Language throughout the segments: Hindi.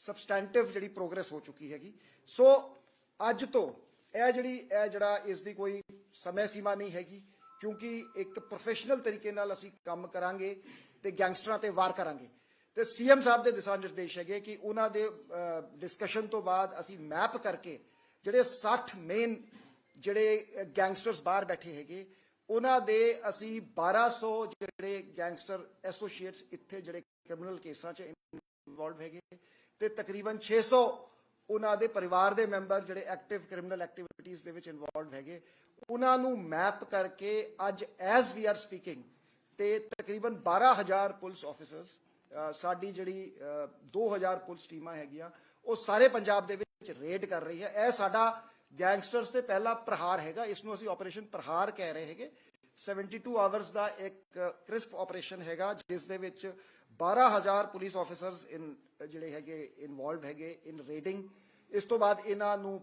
सबसटैंटिव जी प्रोग्रेस हो चुकी हैगी। सो अज तो जड़ा इसकी कोई समय सीमा नहीं हैगी, क्योंकि एक प्रोफेशनल तरीके नाल असीं काम करांगे ते गैंगस्टरां ते वार करांगे। तो सीएम साहब के दिशा निर्देश है कि उन्होंने डिस्कशन तो बाद असी मैप करके जोड़े 60 मेन जोड़े गैंगस्टर्स बाहर बैठे है उन्होंने असी 1200 जोड़े गैंगस्टर एसोसीएट्स इत्थे जोड़े क्रिमिनल केसां च इनवॉल्व है तो तकरीबन 600 उन्होंने परिवार के मैंबर जोड़े एक्टिव क्रिमिनल एक्टिविटीज़ दे विच इनवॉल्व है उन्होंने मैप करके अज एज वी आर स्पीकिंग तो तकरीबन 12,000 पुलिस ऑफिसर्स साडी जिहड़ी 2000 पुलिस टीमां हैगियां वो सारे पंजाब दे विच रेड कर रही है। यह साडा गैंगस्टर्स ते पहला प्रहार हैगा, इसनूं असीं ऑपरेशन प्रहार कह रहे हैगे। 72 आवर्स का एक क्रिस्प ऑपरेशन हैगा जिस दे विच 12,000 पुलिस ऑफिसर्स जिहड़े हैगे इनवॉल्व हैगे इन रेडिंग। इस तो बाद इन्हां नूं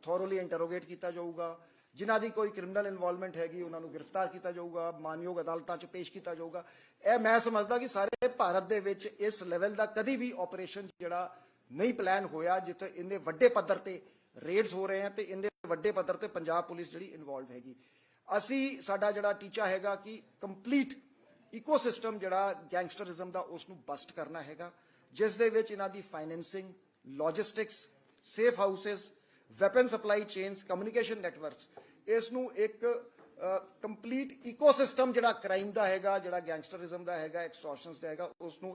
थोरोली इंटरोगेट किया जाऊगा, जिन्हां दी कोई क्रिमिनल इनवॉल्वमेंट हैगी उन्हां नूं गिरफ्तार किया जाऊगा, मानयोग अदालतां च पेश किया जाऊगा। यह मैं समझदा कि सारे भारत दे विच इस लैवल का कभी भी ऑपरेशन जिहड़ा नहीं प्लान होया जिथे इन्ने वड्डे पद्धर ते रेड्स हो रहे हैं तो इन्ने वड्डे पद्धर ते पंजाब पुलिस जिहड़ी इनवॉल्व हैगी। असी साडा जिहड़ा टीचा हैगा कि कंप्लीट इकोसिस्टम जिहड़ा गैंगस्टरिज्म दा उसनूं बस्ट करना हैगा, जिस दे विच इन्हां दी financing, logistics, safe houses, weapon supply chains, communication networks, इसनूं एक कंप्लीट इकोसिस्टम जिहड़ा क्राइम दा हैगा, जिहड़ा गैंगस्टरिज्म दा हैगा, एक्सटॉर्शनस दा हैगा, उसनूं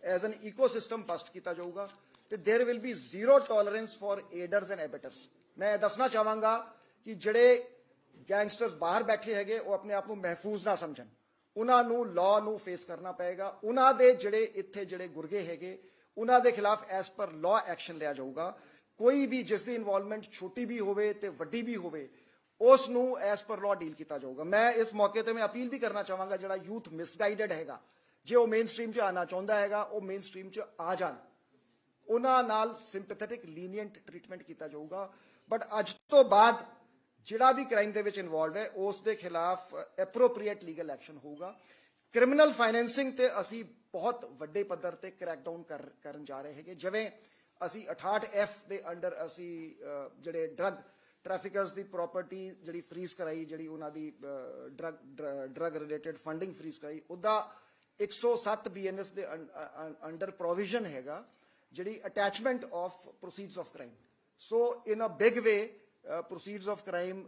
एज एन इकोसिस्टम बस्ट किया जाऊगा। तो there will be zero tolerance for aiders and abettors. मैं दसना चाहांगा कि जिहड़े गैंगस्टर्स बाहर बैठे हैगे वो अपने आप को महफूज ना समझन, उन्होंने लॉ नूं फेस करना पएगा। उन्होंने जिहड़े इत्थे जिहड़े गुरगे हैगे उन्हां दे खिलाफ एज पर लॉ एक्शन लिया जाऊगा। कोई भी जिसकी इनवॉल्वमेंट छोटी भी होवे ते वड्डी भी होवे उसनूं एज पर लॉ डील किया जाऊगा। मैं इस मौके पर मैं अपील भी करना चाहांगा जिहड़ा यूथ मिसगाइडेड हैगा, जे वो मेन स्ट्रीम च आना चाहुंदा हैगा वो मेन स्ट्रीम च आ जाण, उन्हां नाल सिंपैथेटिक लीनियंट ट्रीटमेंट किया जाऊगा। बट अज तो बाद जिहड़ा भी क्राइम दे विच इनवॉल्व है उस दे खिलाफ एप्रोप्रीएट लीगल एक्शन होगा। क्रिमिनल फाइनेंसिंग ते असी बहुत वड्डे पद्धर ते क्रैकडाउन करन जा रहे हैं। जिवें असी 68F दे अंडर असी जिहड़े ड्रग ट्रैफिकर्स की प्रॉपर्टी जिहड़ी फ्रीज कराई, जिहड़ी उन्हां दी ड्रग रिलेटेड फंडिंग फ्रीज कराई, उहदा 107 BNS दे अंडर प्रोविजन हैगा जिहड़ी attachment of proceeds of crime. So in a big way proceeds of crime,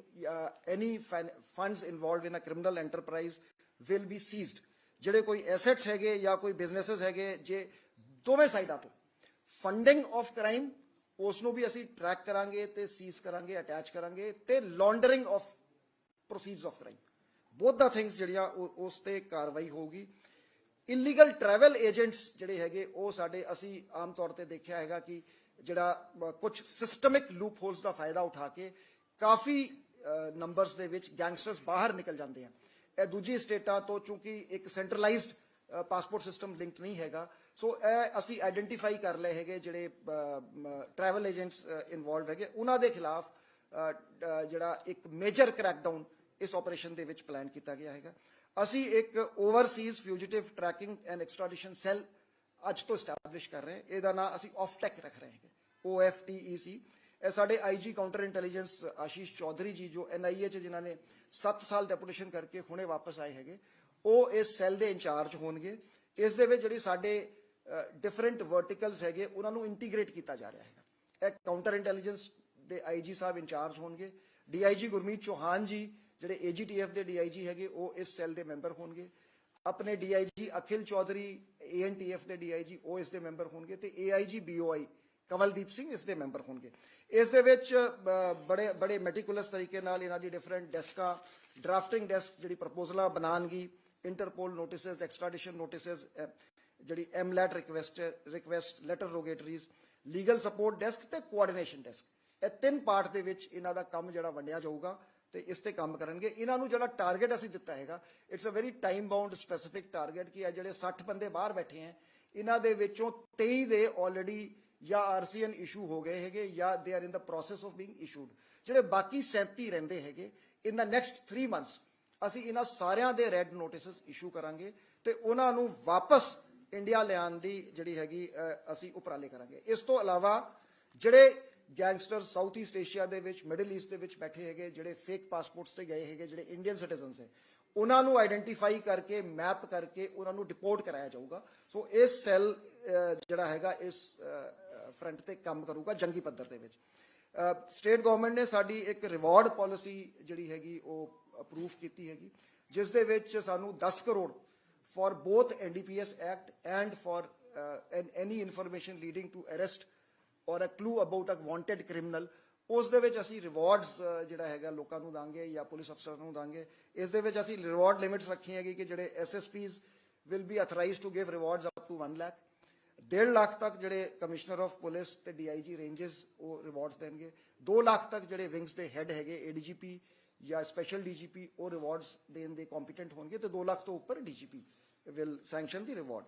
any funds involved in a criminal enterprise will be seized। जिहड़े कोई assets हैगे या कोई businesses हैगे जे दोवें साइडां तो फंडिंग ऑफ क्राइम उसनूं भी असी ट्रैक करांगे ते सीज करांगे, अटैच करांगे ते laundering of proceeds of crime, both the things जिहड़ियां उस ते कार्रवाई होगी। इलीगल ट्रैवल एजेंट्स जिहड़े हैगे वो साडे असी आम तौर ते देखिया हैगा कि जिहड़ा कुछ सिस्टमिक लूप होल्स का फायदा उठा के काफ़ी नंबर्स दे विच गैंगस्टर्स बाहर निकल जाते हैं। यह दूजी स्टेटां तो चूंकि एक सेंट्रलाइज्ड पासपोर्ट सिस्टम लिंक नहीं हैगा, सो असी आइडेंटिफाई कर लए हैगे जिहड़े ट्रैवल एजेंट्स इनवॉल्व हैगे उन्हां दे खिलाफ जिहड़ा एक मेजर क्रैकडाउन इस ऑपरेशन दे विच प्लान किया गया हैगा। असी एक overseas fugitive tracking and extradition cell अज तो इस्टैबलिश कर रहे हैं। इसका नाम असी ऑफटेक रख रहे हैं, OFTEC। साढ़े IG counter intelligence Ashish Chaudhary जी जो NIA च जिन्होंने 7 साल डेपुटेशन करके हुणे वापस आए हैं वो इस सैल के इंचार्ज होणगे। इस दे विच जिहड़ी साडे डिफरेंट वर्टिकल्स हैगे उन्होंने इंटीग्रेट किया जा रहा है। एक काउंटर इंटैलीजेंस के IG साहब इंचार्ज होणगे, DIG गुरमीत चौहान जी जिहड़े AGTF के DIG हैगे वो इस सैल के मैंबर होणगे, अपने DIG अखिल चौधरी ANTF के DIG वो इसके मैंबर होणगे ते AIG BOI कमलदीप सिंह इसके मैंबर होणगे। इस दे विच बड़े बड़े मैटिकुलस तरीके नाल इन्हां दी डिफरेंट डेस्कां, ड्राफ्टिंग डेस्क जिहड़ी प्रपोजलां बनाणगी, इंटरपोल नोटिसिस, एक्सट्राडिशन नोटिसिस, जिहड़ी MLAT request letter rogatories, legal support desk ते कोआर्डिनेशन डेस्क, ये 3 पार्ट दे विच इन्हां दा काम जिहड़ा वंडिया जाऊगा तो इस ते काम करनगे। इन्हां नूं जिहड़ा टारगेट असीं दित्ता हैगा it's a very time bound specific target कि जिहड़े 60 बंदे बाहर बैठे हैं इन्हां दे विचों 23 दे ऑलरेडी या RCN इशू हो गए हैगे या they are in the process of being issued. जिहड़े बाकी 37 रहिंदे हैगे इन द नैक्सट 3 मंथ्स असीं इन्हां सारियां दे रैड नोटिस इशू करांगे ते उन्हां नूं वापस ਇੰਡੀਆ ਲਿਆਉਣ ਦੀ ਜਿਹੜੀ ਹੈਗੀ ਅਸੀਂ ਉਪਰਾਲੇ ਕਰਾਂਗੇ। ਇਸ ਤੋਂ ਇਲਾਵਾ ਜਿਹੜੇ ਗੈਂਗਸਟਰ ਸਾਊਥ ਈਸਟ ਏਸ਼ੀਆ ਦੇ ਵਿੱਚ, ਮਿਡਲ ਈਸਟ ਦੇ ਵਿੱਚ ਬੈਠੇ ਹੈਗੇ, ਜਿਹੜੇ ਫੇਕ ਪਾਸਪੋਰਟਸ ਤੇ ਗਏ ਹੈਗੇ, ਜਿਹੜੇ ਇੰਡੀਅਨ ਸਿਟੀਜ਼ਨਸ ਹੈ, ਉਹਨਾਂ ਨੂੰ ਆਈਡੈਂਟੀਫਾਈ ਕਰਕੇ, ਮੈਪ ਕਰਕੇ ਉਹਨਾਂ ਨੂੰ ਡਿਪੋਰਟ ਕਰਾਇਆ ਜਾਊਗਾ। ਸੋ ਇਸ ਸੈੱਲ ਜਿਹੜਾ ਹੈਗਾ ਇਸ ਫਰੰਟ ਤੇ ਕੰਮ ਕਰੂਗਾ ਜੰਗੀ ਪੱਧਰ ਦੇ ਵਿੱਚ। ਸਟੇਟ ਗਵਰਨਮੈਂਟ ਨੇ ਸਾਡੀ ਇੱਕ ਰਿਵਾਰਡ ਪਾਲਿਸੀ ਜਿਹੜੀ ਹੈਗੀ ਉਹ ਅਪਰੂਵ ਕੀਤੀ ਹੈਗੀ, ਜਿਸ ਦੇ ਵਿੱਚ ਸਾਨੂੰ 10 crore for both NDPS Act and for any information leading to arrest or a clue about a wanted criminal, ਉਸ ਦੇ ਵਿੱਚ ਅਸੀਂ ਰਿਵਾਰਡਸ ਜਿਹੜਾ ਹੈਗਾ ਲੋਕਾਂ ਨੂੰ ਦਾਂਗੇ ਜਾਂ ਪੁਲਿਸ ਅਫਸਰਾਂ ਨੂੰ ਦਾਂਗੇ। ਇਸ ਦੇ ਵਿੱਚ ਅਸੀਂ ਰਿਵਾਰਡ ਲਿਮਿਟਸ ਰੱਖੀਆਂ ਹੈਗੀ ਕਿ ਜਿਹੜੇ SSPs will be authorized to give rewards up to 1 lakh, 1.5 lakh ਤੱਕ ਜਿਹੜੇ ਕਮਿਸ਼ਨਰ ਆਫ ਪੁਲਿਸ ਤੇ DIG ਰੇਂਜਸ ਉਹ ਰਿਵਾਰਡਸ ਦੇਣਗੇ, 2 ਲੱਖ ਤੱਕ ਜਿਹੜੇ ਵਿੰਗਸ ਦੇ ਹੈਡ ਹੈਗੇ ADGP ਜਾਂ ਸਪੈਸ਼ਲ DGP ਉਹ ਰਿਵਾਰਡਸ ਦੇਣ ਦੇ ਕੰਪੀਟੈਂਟ ਹੋਣਗੇ, ਤੇ 2 ਲੱਖ ਤੋਂ ਉੱਪਰ DGP will sanction the reward.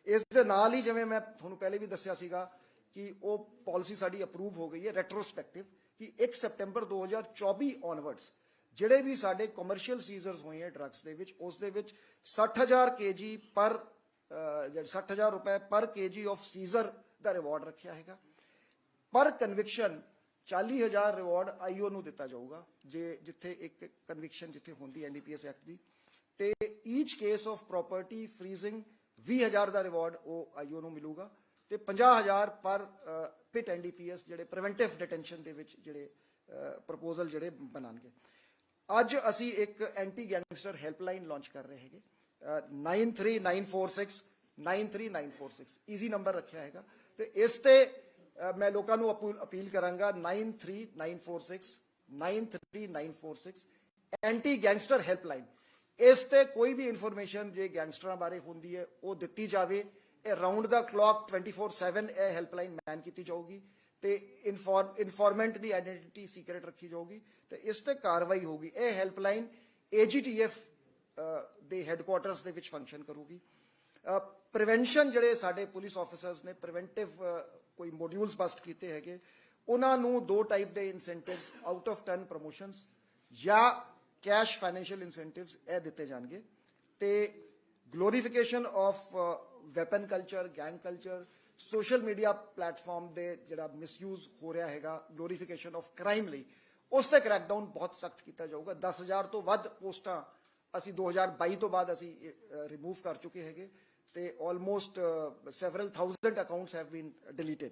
ਇਸ ਦੇ ਨਾਲ ਹੀ ਜਿਵੇਂ ਮੈਂ ਤੁਹਾਨੂੰ ਪਹਿਲੇ ਵੀ ਦੱਸਿਆ ਸੀਗਾ ਕਿ ਉਹ ਪਾਲਿਸੀ ਸਾਡੀ ਅਪਰੂਵ ਹੋ ਗਈ ਹੈ ਰੈਟਰੋਸਪੈਕਟਿਵ, ਕਿ 1 ਸਤੰਬਰ 2024 ਔਨਵਰਡਸ ਜਿਹੜੇ ਵੀ ਸਾਡੇ ਕਮਰਸ਼ੀਅਲ ਸੀਜ਼ਰਸ ਹੋਏ ਹੈ ਡਰੱਗਸ ਦੇ ਵਿੱਚ, ਉਸ ਦੇ ਵਿੱਚ 60,000 kg ਪਰ 60,000 ਰੁਪਏ ਪਰ kg ਆਫ ਸੀਜ਼ਰ ਦਾ ਰਿਵਾਰਡ ਰੱਖਿਆ ਹੈਗਾ। ਪਰ ਕਨਵਿਕਸ਼ਨ 40,000 ਰਿਵਾਰਡ IO ਨੂੰ ਦਿੱਤਾ ਜਾਊਗਾ, ਜੇ ਜਿੱਥੇ ਇੱਕ ਕਨਵਿਕਸ਼ਨ ਜਿੱਥੇ ਹੁੰਦੀ NDPS ਐਕਟ ਦੀ, ਤੇ each case of property freezing 20,000 ਦਾ ਰਿਵਾਰਡ ਉਹ IO ਨੂੰ ਮਿਲੂਗਾ, ਤੇ 50,000 ਪਰ ਪਿਟ NDPS ਜਿਹੜੇ ਪ੍ਰੀਵੈਂਟਿਵ ਡਿਟੈਂਸ਼ਨ ਦੇ ਵਿੱਚ ਜਿਹੜੇ ਪ੍ਰਪੋਜ਼ਲ ਜਿਹੜੇ ਬਣਾਉਣਗੇ। ਅੱਜ ਅਸੀਂ ਇੱਕ ਐਂਟੀ ਗੈਂਗਸਟਰ ਹੈਲਪਲਾਈਨ ਲਾਂਚ ਕਰ ਰਹੇ ਹੈਗੇ, 939469393946 ਈਜ਼ੀ ਨੰਬਰ ਰੱਖਿਆ ਹੈਗਾ, ਤੇ ਇਸ ਤੇ ਮੈਂ ਲੋਕਾਂ ਨੂੰ ਅਪੀਲ ਕਰਾਂਗਾ 939469393946 ਐਂਟੀ ਗੈਂਗਸਟਰ ਹੈਲਪਲਾਈਨ। ਇਸ ਤੇ ਕੋਈ ਵੀ ਇਨਫੋਰਮੇਸ਼ਨ ਜੇ ਗੈਂਗਸਟਰਾਂ ਬਾਰੇ ਹੁੰਦੀ ਹੈ ਉਹ ਦਿੱਤੀ ਜਾਵੇ। ਇਹ ਰਾਉਂਡ ਦਾ ਕਲੌਕ 24/7 ਇਹ ਹੈਲਪਲਾਈਨ ਮੈਨ ਕੀਤੀ ਜਾਊਗੀ, ਤੇ ਇਨਫੋਰਮੈਂਟ ਦੀ ਆਇਡੈਂਟੀਟੀ ਸੀਕ੍ਰੇਟ ਰੱਖੀ ਜਾਊਗੀ, ਤੇ ਇਸ ਤੇ ਕਾਰਵਾਈ ਹੋਊਗੀ। ਇਹ ਹੈਲਪਲਾਈਨ AGTF ਦੇ ਹੈੱਡਕੁਆਟਰਸ ਦੇ ਵਿੱਚ ਫੰਕਸ਼ਨ ਕਰੂਗੀ। ਪ੍ਰੀਵੈਂਸ਼ਨ ਜਿਹੜੇ ਸਾਡੇ ਪੁਲਿਸ ਆਫੀਸਰਸ ਨੇ ਪ੍ਰੀਵੈਂਟਿਵ ਕੋਈ ਮੋਡਿਊਲਸ ਬਸਟ ਕੀਤੇ ਹੈਗੇ, ਉਹਨਾਂ ਨੂੰ 2 ਟਾਈਪ ਦੇ incentives, out of turn promotions ਜਾਂ ਕੈਸ਼ ਫਾਈਨੈਂਸ਼ੀਅਲ ਇਨਸੈਂਟਿਵਸ ਇਹ ਦਿੱਤੇ ਜਾਣਗੇ। ਤੇ glorification of weapon culture, gang culture, social media platform ਦੇ ਜਿਹੜਾ ਮਿਸਯੂਜ਼ ਹੋ ਰਿਹਾ ਹੈਗਾ ਗਲੋਰੀਫਿਕੇਸ਼ਨ ਆਫ ਕ੍ਰਾਈਮ ਲਈ, ਉਸ ਤੇ ਕ੍ਰੈਕਡਾਊਨ ਬਹੁਤ ਸਖਤ ਕੀਤਾ ਜਾਊਗਾ। 10,000 ਤੋਂ ਵੱਧ ਪੋਸਟਾਂ ਅਸੀਂ 2022 ਤੋਂ ਬਾਅਦ ਅਸੀਂ ਰਿਮੂਵ ਕਰ ਚੁੱਕੇ ਹੈਗੇ, ਤੇ almost several thousand accounts have been deleted।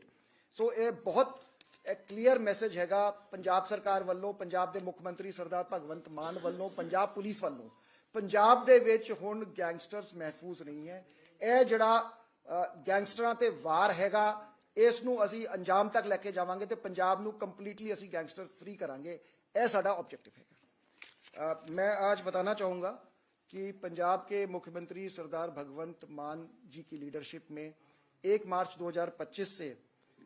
ਸੋ ਇਹ ਬਹੁਤ ਇੱਕ ਕਲੀਅਰ ਮੈਸੇਜ ਹੈਗਾ ਪੰਜਾਬ ਸਰਕਾਰ ਵੱਲੋਂ, ਪੰਜਾਬ ਦੇ ਮੁੱਖ ਮੰਤਰੀ ਸਰਦਾਰ ਭਗਵੰਤ ਮਾਨ ਵੱਲੋਂ, ਪੰਜਾਬ ਪੁਲਿਸ ਵੱਲੋਂ। ਪੰਜਾਬ ਦੇ ਵਿੱਚ ਹੁਣ ਗੈਂਗਸਟਰਸ ਮਹਿਫੂਜ਼ ਨਹੀਂ ਹੈ। ਇਹ ਜਿਹੜਾ ਗੈਂਗਸਟਰਾਂ ਤੇ ਵਾਰ ਹੈਗਾ, ਇਸ ਨੂੰ ਅਸੀਂ ਅੰਜਾਮ ਤੱਕ ਲੈ ਕੇ ਜਾਵਾਂਗੇ, ਤੇ ਪੰਜਾਬ ਨੂੰ ਕੰਪਲੀਟਲੀ ਅਸੀਂ ਗੈਂਗਸਟਰ ਫ੍ਰੀ ਕਰਾਂਗੇ। ਇਹ ਸਾਡਾ ऑब्जेक्टिव है। मैं आज बताना चाहूँगा कि पंजाब के मुख्यमंत्री सरदार भगवंत मान जी की लीडरशिप में 1 मार्च 2025 से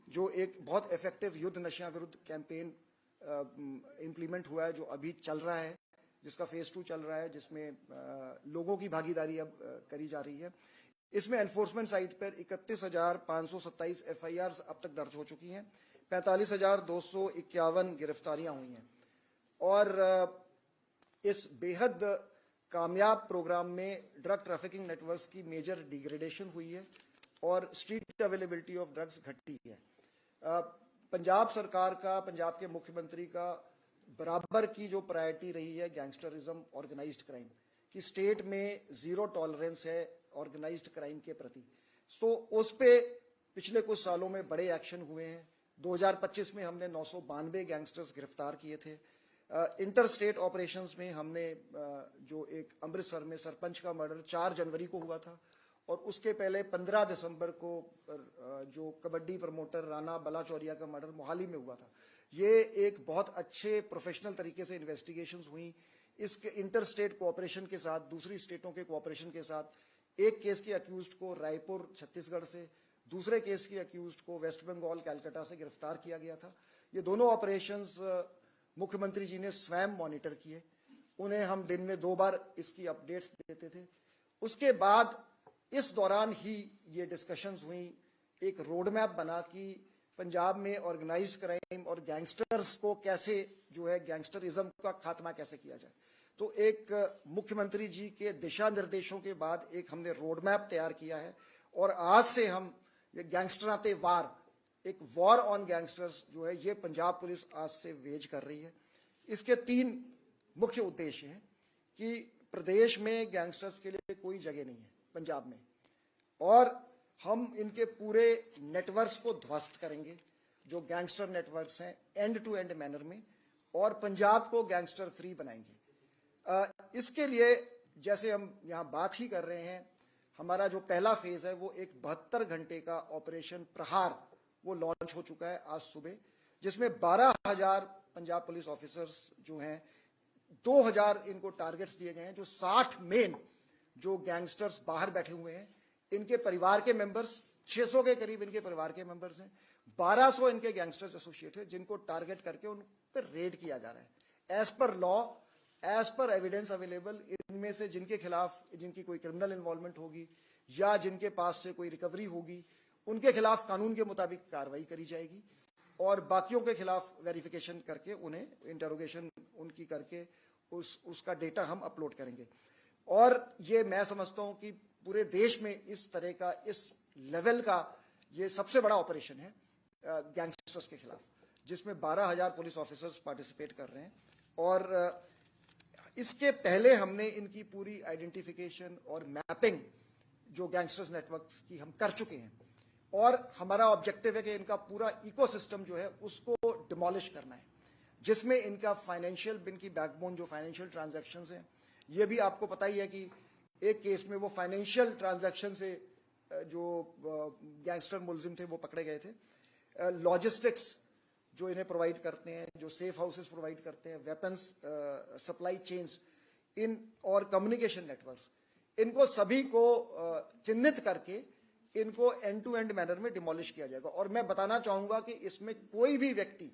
जो एक बहुत इफेक्टिव युद्ध नशा विरुद्ध कैंपेन इम्प्लीमेंट हुआ है, जो अभी चल रहा है, जिसका फेज 2 चल रहा है, जिसमें लोगों की भागीदारी अब करी जा रही है। इसमें एनफोर्समेंट साइट पर 31,527 FIRs अब तक दर्ज हो चुकी हैं, 45,251 गिरफ्तारियां हुई हैं, और इस बेहद कामयाब प्रोग्राम में ड्रग ट्रैफिकिंग नेटवर्क्स की मेजर डिग्रेडेशन हुई है और स्ट्रीट अवेलेबिलिटी ऑफ ड्रग्स घटी है। पंजाब सरकार का, पंजाब के मुख्यमंत्री का बराबर की जो प्रायोरिटी रही है गैंगस्टरिज्म, ऑर्गेनाइज्ड क्राइम की, स्टेट में ज़ीरो टॉलरेंस है ऑर्गेनाइज्ड क्राइम के प्रति। तो उस पे पिछले कुछ सालों में बड़े एक्शन हुए हैं। 2025 में हमने 992 गैंगस्टर्स गिरफ्तार किए थे। इंटर स्टेट ऑपरेशंस में हमने जो एक अमृतसर में सरपंच का मर्डर 4 जनवरी को हुआ था, और उसके पहले 15 दिसंबर को जो कबड्डी प्रमोटर राणा बलाचौरिया का मर्डर मोहाली में हुआ था। ये एक बहुत अच्छे प्रोफेशनल तरीके से इन्वेस्टिगेशंस हुई। इसके इंटर स्टेट कोऑपरेशन के साथ, दूसरी स्टेटों के कोऑपरेशन के साथ, एक केस के अक्यूज्ड को रायपुर छत्तीसगढ़ से, दूसरे केस के अक्यूज्ड को वेस्ट बंगाल कलकत्ता से गिरफ्तार किया गया था। ये दोनों ऑपरेशंस मुख्यमंत्री जी ने स्वयं मॉनिटर किए। उन्हें हम दिन में 2 बार इसकी अपडेट्स देते थे। उसके बाद इस दौरान ही ये डिस्कशंस हुई, एक रोड मैप बना कि पंजाब में ऑर्गेनाइज्ड क्राइम और गैंगस्टर्स को कैसे जो है गैंगस्टरिज्म का खात्मा कैसे किया जाए। तो एक मुख्यमंत्री जी के दिशा निर्देशों के बाद एक हमने रोड मैप तैयार किया है, और आज से हम ये गैंगस्टरां ते वार, एक वॉर ऑन गैंगस्टर्स जो है ये पंजाब पुलिस आज से वेज कर रही है। इसके 3 मुख्य उद्देश्य हैं कि प्रदेश में गैंगस्टर्स के लिए कोई जगह नहीं है पंजाब में, और हम इनके पूरे नेटवर्क्स को ध्वस्त करेंगे जो गैंगस्टर नेटवर्क्स हैं एंड टू एंड मैनर में, और पंजाब को गैंगस्टर फ्री बनाएंगे। इसके लिए जैसे हम यहाँ बात ही कर रहे हैं, हमारा जो पहला फेज है वो एक 72 घंटे का ऑपरेशन प्रहार वो लॉन्च हो चुका है आज सुबह, जिसमें 12,000 पंजाब पुलिस ऑफिसर्स जो हैं, 2,000 इनको टारगेट्स दिए गए हैं। जो 60 मेन जो गैंगस्टर्स बाहर बैठे हुए हैं, इनके परिवार के मेंबर्स 600 के करीब इनके परिवार के मेंबर्स हैं, 1200 इनके गैंगस्टर्स एसोसिएट हैं, जिनको टारगेट करके उन पर रेड किया जा रहा है as per law, as per evidence available. इनमें से जिनके खिलाफ जिनकी कोई क्रिमिनल इन्वॉल्वमेंट होगी या जिनके पास से कोई रिकवरी होगी, उनके खिलाफ कानून के मुताबिक कार्रवाई करी जाएगी, और बाकियों के खिलाफ वेरिफिकेशन करके उन्हें इंटरोगेशन उनकी करके उसका डेटा हम अपलोड करेंगे। और ये मैं समझता हूं कि पूरे देश में इस तरह का, इस लेवल का ये सबसे बड़ा ऑपरेशन है गैंगस्टर्स के खिलाफ, जिसमें 12,000 पुलिस ऑफिसर्स पार्टिसिपेट कर रहे हैं। और इसके पहले हमने इनकी पूरी आइडेंटिफिकेशन और मैपिंग जो गैंगस्टर्स नेटवर्क्स की हम कर चुके हैं, और हमारा ऑब्जेक्टिव है कि इनका पूरा इकोसिस्टम जो है उसको डिमोलिश करना है, जिसमें इनका फाइनेंशियल, इनकी बैकबोन जो फाइनेंशियल ट्रांजैक्शंस हैं, ये भी आपको पता ही है कि एक केस में वो फाइनेंशियल ट्रांजैक्शन से जो गैंगस्टर मुलजिम थे वो पकड़े गए थे। लॉजिस्टिक्स जो इन्हें प्रोवाइड करते हैं, जो सेफ हाउसेस प्रोवाइड करते हैं, वेपन्स सप्लाई चेन्स इन और कम्युनिकेशन नेटवर्क्स, इनको सभी को चिन्हित करके इनको एंड टू एंड मैनर में डिमोलिश किया जाएगा। और मैं बताना चाहूंगा कि इसमें कोई भी व्यक्ति,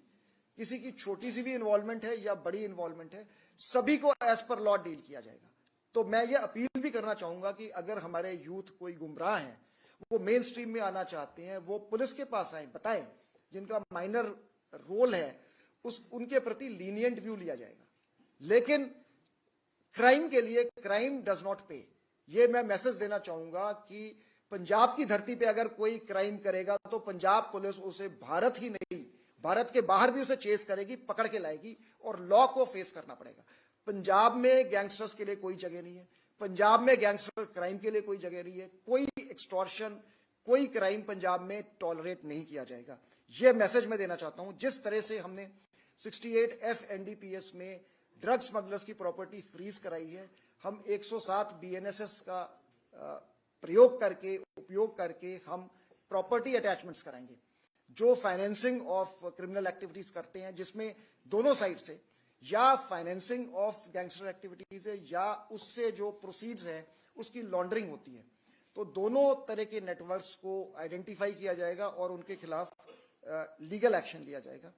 किसी की छोटी सी भी इन्वॉल्वमेंट है या बड़ी इन्वॉल्वमेंट है, सभी को एज पर लॉ डील किया जाएगा। तो मैं ये अपील भी करना चाहूंगा कि अगर हमारे यूथ कोई गुमराह है, वो मेन स्ट्रीम में आना चाहते हैं, वो पुलिस के पास आए, बताएं, जिनका माइनर रोल है उनके प्रति लीनियंट व्यू लिया जाएगा। लेकिन क्राइम के लिए क्राइम डज नॉट पे, ये मैं मैसेज देना चाहूंगा कि पंजाब की धरती पे अगर कोई क्राइम करेगा तो पंजाब पुलिस उसे भारत ही नहीं, भारत के बाहर भी उसे चेस करेगी, पकड़ के लाएगी, और लॉ को फेस करना पड़ेगा। पंजाब में गैंगस्टर्स के लिए कोई जगह नहीं है, पंजाब में गैंगस्टर क्राइम के लिए कोई जगह नहीं है, कोई एक्सटॉर्शन, कोई क्राइम पंजाब में टॉलरेट नहीं किया जाएगा। यह मैसेज मैं देना चाहता हूं। जिस तरह से हमने 68F NDPS में ड्रग स्मगलर्स की प्रॉपर्टी फ्रीज कराई है, हम 107 BNSS का प्रयोग करके, उपयोग करके हम प्रॉपर्टी अटैचमेंट्स कराएंगे जो फाइनेंसिंग ऑफ क्रिमिनल एक्टिविटीज करते हैं, जिसमें दोनों साइड से या फाइनेंसिंग ऑफ गैंगस्टर एक्टिविटीज है या उससे जो प्रोसीड्स हैं उसकी लॉन्ड्रिंग होती है। तो दोनों तरह के नेटवर्क्स को आइडेंटिफाई किया जाएगा और उनके खिलाफ लीगल एक्शन लिया जाएगा।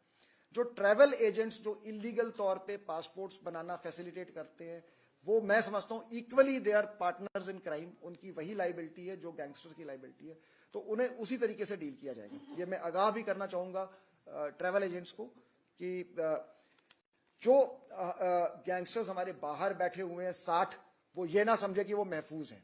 जो ट्रैवल एजेंट्स जो इलीगल तौर पे पासपोर्ट्स बनाना फैसिलिटेट करते हैं, वो मैं समझता हूं equally they are partners in crime, उनकी वही लाइबिलिटी है जो गैंगस्टर की लाइबिलिटी है, तो उन्हें उसी तरीके से डील किया जाएगा। ये मैं आगाह भी करना चाहूंगा ट्रैवल एजेंट्स को कि जो गैंगस्टर्स हमारे बाहर बैठे हुए हैं 60, वो ये ना समझे कि वो महफूज हैं।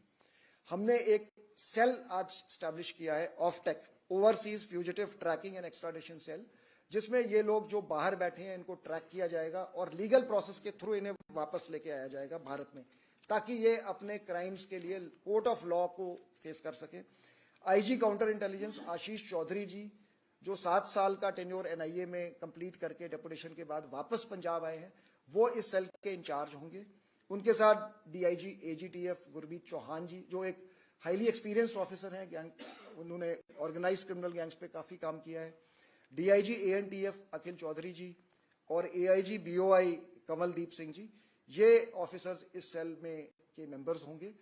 हमने एक सेल आज स्टैब्लिश किया है, OFTEC, overseas fugitive tracking and extradition cell, जिसमें ये लोग जो बाहर बैठे हैं इनको ट्रैक किया जाएगा और लीगल प्रोसेस के थ्रू इन्हें वापस लेके आया जाएगा भारत में, ताकि ये अपने क्राइम्स के लिए कोर्ट ऑफ लॉ को फेस कर सके। IG counter intelligence Ashish Chaudhary जी, जो 7 साल का टेन्योर NIA में कंप्लीट करके डेपुटेशन के बाद वापस पंजाब आए हैं, वो इस सेल के इंचार्ज होंगे। उनके साथ DIG AGTF गुरमीत चौहान जी, जो एक हाईली एक्सपीरियंस्ड ऑफिसर हैं, गैंग, उन्होंने ऑर्गेनाइज क्रिमिनल गैंग्स पे काफी काम किया है। DIG ANTF अखिल चौधरी जी और AIG BOI कमलदीप सिंह जी, ये ऑफिसर्स इस सेल में के मेंबर्स होंगे।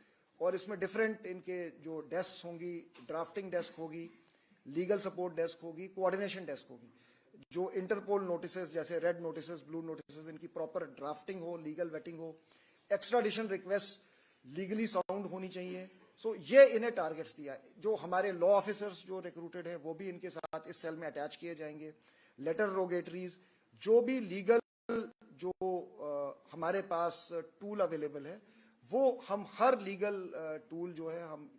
और इसमें डिफरेंट इनके जो डेस्क होंगी, ड्राफ्टिंग डेस्क होगी, लीगल सपोर्ट डेस्क होगी, कोऑर्डिनेशन डेस्क होगी, जो इंटरपोल नोटिसेस जैसे रेड नोटिसेस, ब्लू नोटिसेस, इनकी प्रॉपर ड्राफ्टिंग हो, लीगल वेटिंग हो, एक्स्ट्राडिशन रिक्वेस्ट लीगली साउंड होनी चाहिए। सो ये इन्हें टारगेट्स दिया है। जो हमारे लॉ ऑफिसर्स जो रिक्रूटेड है वो भी इनके साथ इस सेल में अटैच किए जाएंगे। लेटर रोगेटरीज, जो भी लीगल जो हमारे पास टूल अवेलेबल है वो हम हर लीगल टूल जो है हम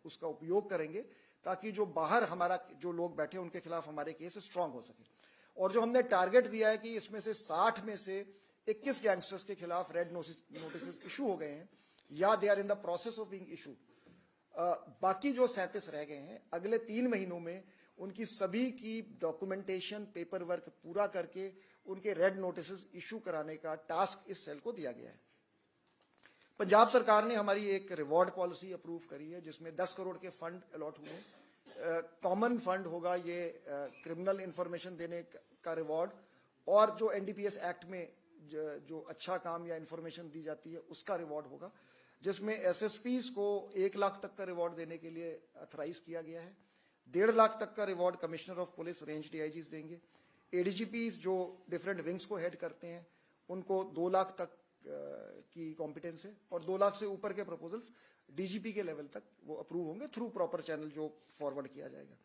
उसका उपयोग करेंगे ताकि जो बाहर हमारा जो लोग बैठे हैं उनके खिलाफ हमारे केस स्ट्रांग हो सके। और जो हमने टारगेट दिया है कि इसमें से 60 में से 21 गैंगस्टर्स के खिलाफ रेड नोटिस इशू हो गए हैं या they are in the process of being issue. बाकी जो 37 रह गए हैं, अगले 3 महीनों में उनकी सभी की डॉक्यूमेंटेशन पेपर वर्क पूरा करके उनके रेड नोटिस इशू कराने का टास्क इस सेल को दिया गया है। पंजाब सरकार ने हमारी एक रिवॉर्ड पॉलिसी अप्रूव करी है जिसमें 10 करोड़ के फंड अलॉट हुए हैं। कॉमन फंड होगा ये क्रिमिनल इंफॉर्मेशन देने का रिवॉर्ड, और जो एनडीपीएस एक्ट में जो अच्छा काम या इंफॉर्मेशन दी जाती है उसका रिवॉर्ड होगा, जिसमें एसएसपीज को 1 लाख तक का रिवॉर्ड देने के लिए अथराइज किया गया है। 1.5 लाख तक का reward commissioner of police, range DIGs देंगे। एडीजीपीज जो डिफरेंट विंग्स को हेड करते हैं उनको 2 लाख तक की कॉम्पिटेंस है, और 2 लाख से ऊपर के प्रपोजल्स डीजीपी के लेवल तक वो अप्रूव होंगे थ्रू प्रॉपर चैनल जो फॉरवर्ड किया जाएगा।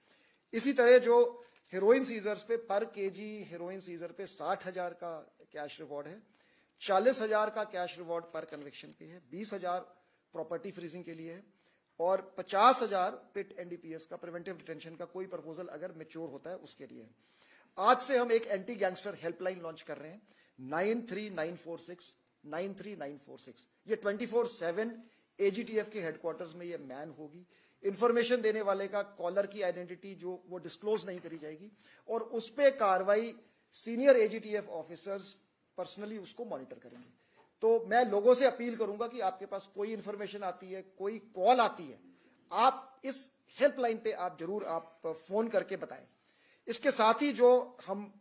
इसी तरह जो हेरोइन सीजर्स पे पर केजी हेरोइन सीजर पे 60,000 का कैश रिवॉर्ड है, 40,000 का कैश रिवॉर्ड पर कन्विक्शन पे है, 20,000 प्रॉपर्टी फ्रीजिंग के लिए है, और 50,000 पिट एनडीपीएस का प्रिवेंटिव डिटेंशन का कोई प्रपोजल अगर मैच्योर होता है उसके लिए। आज से हम एक एंटी गैंगस्टर हेल्पलाइन लॉन्च कर रहे हैं, 93,946 ये 24/7 एजीटीएफ के हेडक्वार्टर्स में ये मैन होगी। इंफॉर्मेशन देने वाले का कॉलर की आइडेंटिटी जो वो डिस्क्लोज नहीं करी जाएगी, और उस पर कार्रवाई सीनियर एजीटीएफ ऑफिसर्स पर्सनली उसको मॉनिटर करेंगे। तो मैं लोगों से अपील करूंगा कि आपके पास कोई इंफॉर्मेशन आती है, कोई कॉल आती है, आप इस हेल्पलाइन पे आप जरूर आप फोन करके बताएं। इसके साथ ही जो हम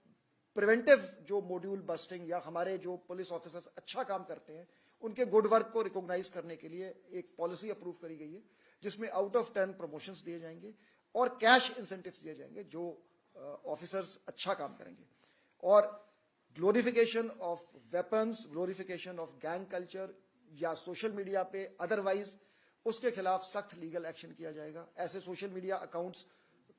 प्रिवेंटिव जो मॉड्यूल बस्टिंग या हमारे जो पुलिस ऑफिसर्स अच्छा काम करते हैं उनके गुड वर्क को रिकॉग्नाइज करने के लिए एक पॉलिसी अप्रूव करी गई है जिसमें आउट ऑफ 10 प्रमोशंस दिए जाएंगे और कैश इंसेंटिव्स दिए जाएंगे जो ऑफिसर्स अच्छा काम करेंगे। और glorification of weapons, glorification of gang culture या सोशल मीडिया पे अदरवाइज उसके खिलाफ सख्त लीगल एक्शन किया जाएगा। ऐसे सोशल मीडिया अकाउंट्स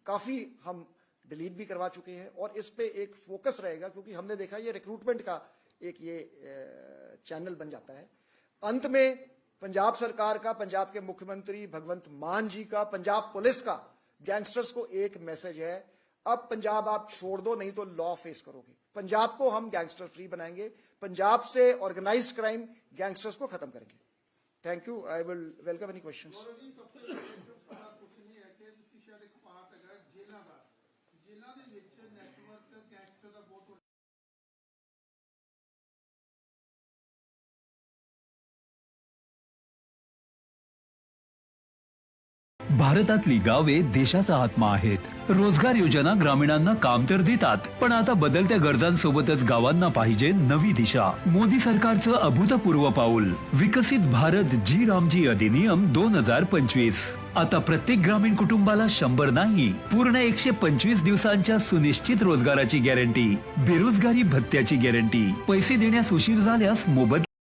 काफी हम डिलीट भी करवा चुके हैं, और इस पे एक फोकस रहेगा क्योंकि हमने देखा ये रिक्रूटमेंट का एक ये चैनल बन जाता है। अंत में पंजाब सरकार का, पंजाब के मुख्यमंत्री भगवंत मान जी का, पंजाब पुलिस का गैंगस्टर्स को एक मैसेज है, अब पंजाब आप छोड़ दो नहीं तो लॉ फेस करोगे। पंजाब को हम गैंगस्टर फ्री बनाएंगे, पंजाब से ऑर्गेनाइज्ड क्राइम गैंगस्टर्स को खत्म करेंगे। Thank you. I will welcome any questions. भारतातली गावे देशाचा आत्मा आहेत. रोजगार योजना ग्रामीणांना काम तर देतात, पण आता बदलत्या गरजांसोबतच गावांना पाहिजे नवी दिशा. मोदी सरकारचं अभूतपूर्व पाऊल, विकसित भारत जी रामजी अधिनियम 2025. आता प्रत्येक ग्रामीण कुटुंबाला 100 नाही, पूर्ण 125 दिवसांच्या सुनिश्चित रोजगाराची गॅरंटी, बेरोजगारी भत्त्याची गॅरंटी, पैसे देण्यास उशीर झाल्यास मोबदला